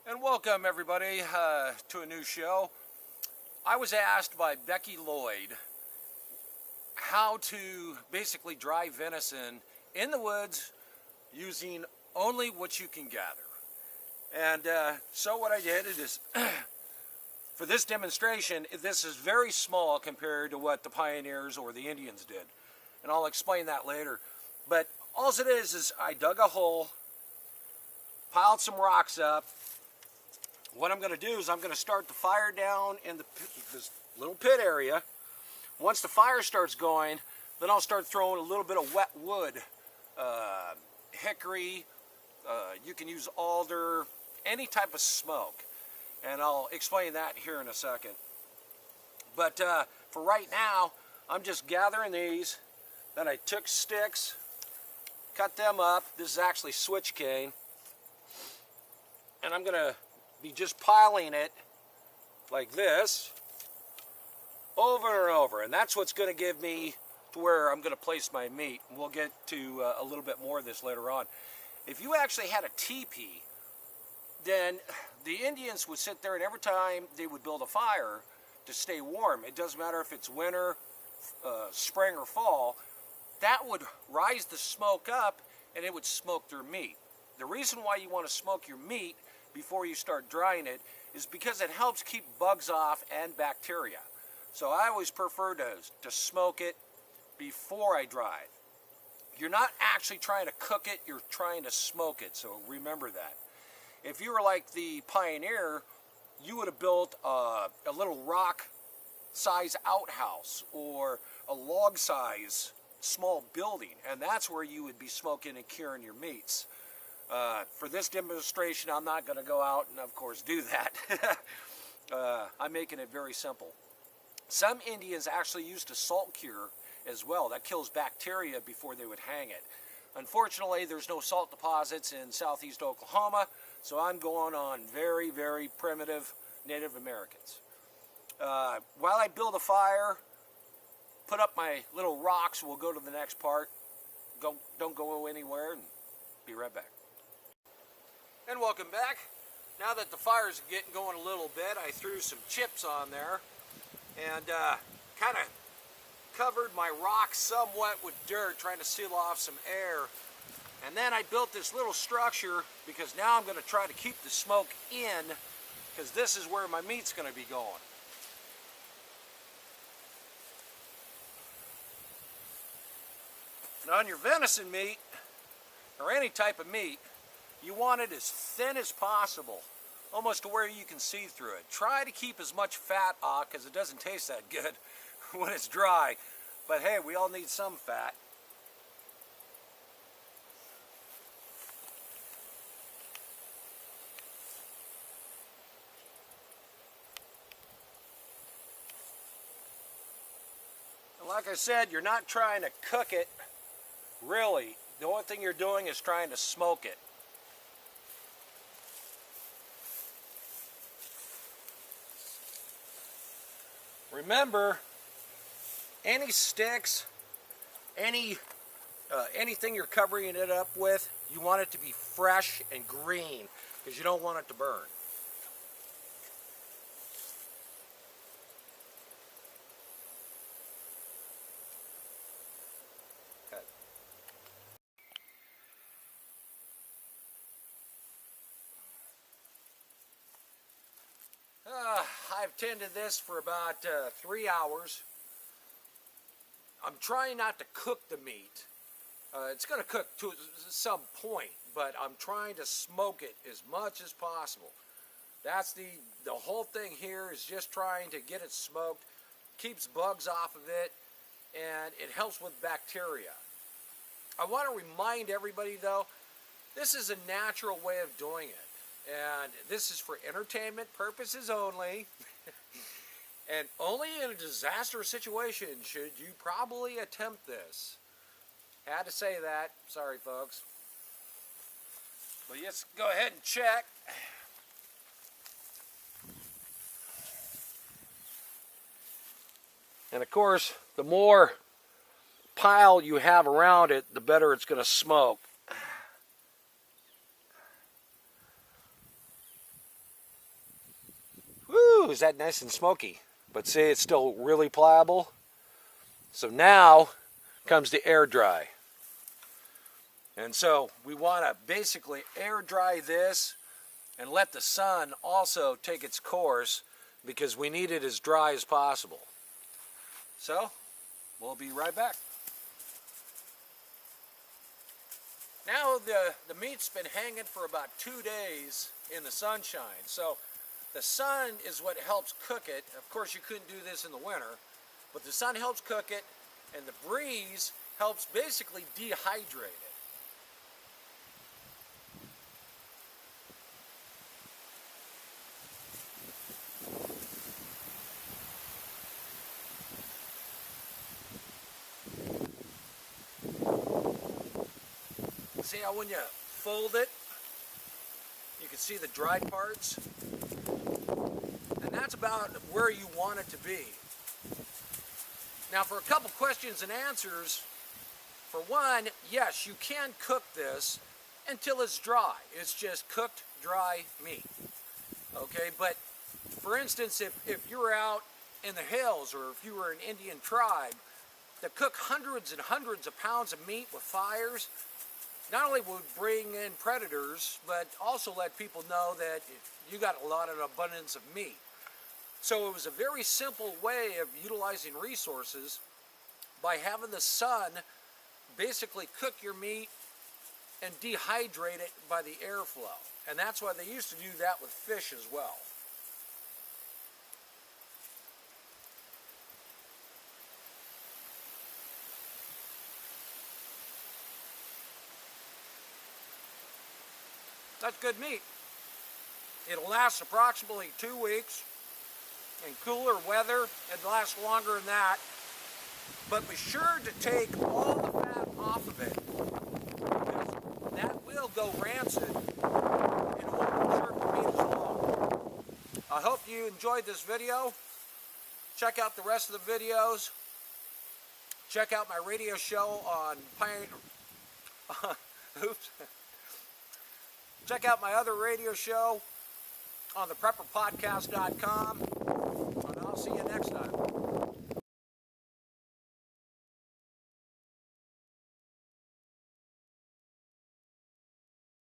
And welcome everybody to a new show. I was asked by Becky Lloyd how to basically dry venison in the woods using only what you can gather. And so what I did is, for this demonstration, this is very small compared to what the pioneers or the Indians did. And I'll explain that later. But all it is I dug a hole, piled some rocks up. What I'm going to do is I'm going to start the fire down in this little pit area. Once the fire starts going, then I'll start throwing a little bit of wet wood, hickory, you can use alder, any type of smoke. And I'll explain that here in a second. But for right now, I'm just gathering these. Then I took sticks, cut them up. This is actually switch cane. And I'm going to be just piling it like this over and over, and that's what's going to give me to where I'm going to place my meat. We'll get to a little bit more of this later on. If you actually had a teepee, then the Indians would sit there, and every time they would build a fire to stay warm, it doesn't matter if it's winter, spring or fall, that would rise the smoke up and it would smoke their meat. The reason why you want to smoke your meat before you start drying it is because it helps keep bugs off and bacteria. So I always prefer to smoke it before I dry it. You're not actually trying to cook it, you're trying to smoke it, so remember that. If you were like the pioneer, you would have built a little rock size outhouse or a log size small building, and that's where you would be smoking and curing your meats. For this demonstration, I'm not going to go out and, of course, do that. I'm making it very simple. Some Indians actually used a salt cure as well. That kills bacteria before they would hang it. Unfortunately, there's no salt deposits in southeast Oklahoma, so I'm going on very, very primitive Native Americans. While I build a fire, put up my little rocks, we'll go to the next part. Don't go anywhere, and be right back. And welcome back. Now that the fire's getting going a little bit, I threw some chips on there and kind of covered my rocks somewhat with dirt, trying to seal off some air. And then I built this little structure because now I'm going to try to keep the smoke in, because this is where my meat's going to be going. And on your venison meat, or any type of meat, you want it as thin as possible, almost to where you can see through it. Try to keep as much fat off, because it doesn't taste that good when it's dry. But hey, we all need some fat. And like I said, you're not trying to cook it, really. The only thing you're doing is trying to smoke it. Remember, any sticks, anything you're covering it up with, you want it to be fresh and green, because you don't want it to burn. Okay. I've tended this for about 3 hours. I'm trying not to cook the meat. It's going to cook to some point, but I'm trying to smoke it as much as possible. That's the whole thing here, is just trying to get it smoked, keeps bugs off of it, and it helps with bacteria. I want to remind everybody though, this is a natural way of doing it. And this is for entertainment purposes only. And only in a disastrous situation should you probably attempt this. Had to say that. Sorry, folks. But let's go ahead and check. And of course, the more pile you have around it, the better it's going to smoke. Ooh, is that nice and smoky? But see, it's still really pliable. So now comes the air dry. And so we want to basically air dry this and let the sun also take its course, because we need it as dry as possible. So we'll be right back. Now the meat's been hanging for about 2 days in the sunshine. So the sun is what helps cook it. Of course, you couldn't do this in the winter, but the sun helps cook it, and the breeze helps basically dehydrate it. See how when you fold it, you can see the dry parts? And that's about where you want it to be. Now, for a couple questions and answers, for one, yes, you can cook this until it's dry. It's just cooked, dry meat. Okay, but for instance, if you were out in the hills, or if you were an Indian tribe that cook hundreds and hundreds of pounds of meat with fires, not only would bring in predators, but also let people know that you got a lot of abundance of meat. So it was a very simple way of utilizing resources by having the sun basically cook your meat and dehydrate it by the airflow. And that's why they used to do that with fish as well. That's good meat. It'll last approximately 2 weeks. In cooler weather, it'll last longer than that. But be sure to take all the fat off of it, because that will go rancid and it won't preserve the meat as long. I hope you enjoyed this video. Check out the rest of the videos. Check out my radio show on Oops. Check out my other radio show on theprepperpodcast.com, and I'll see you next time.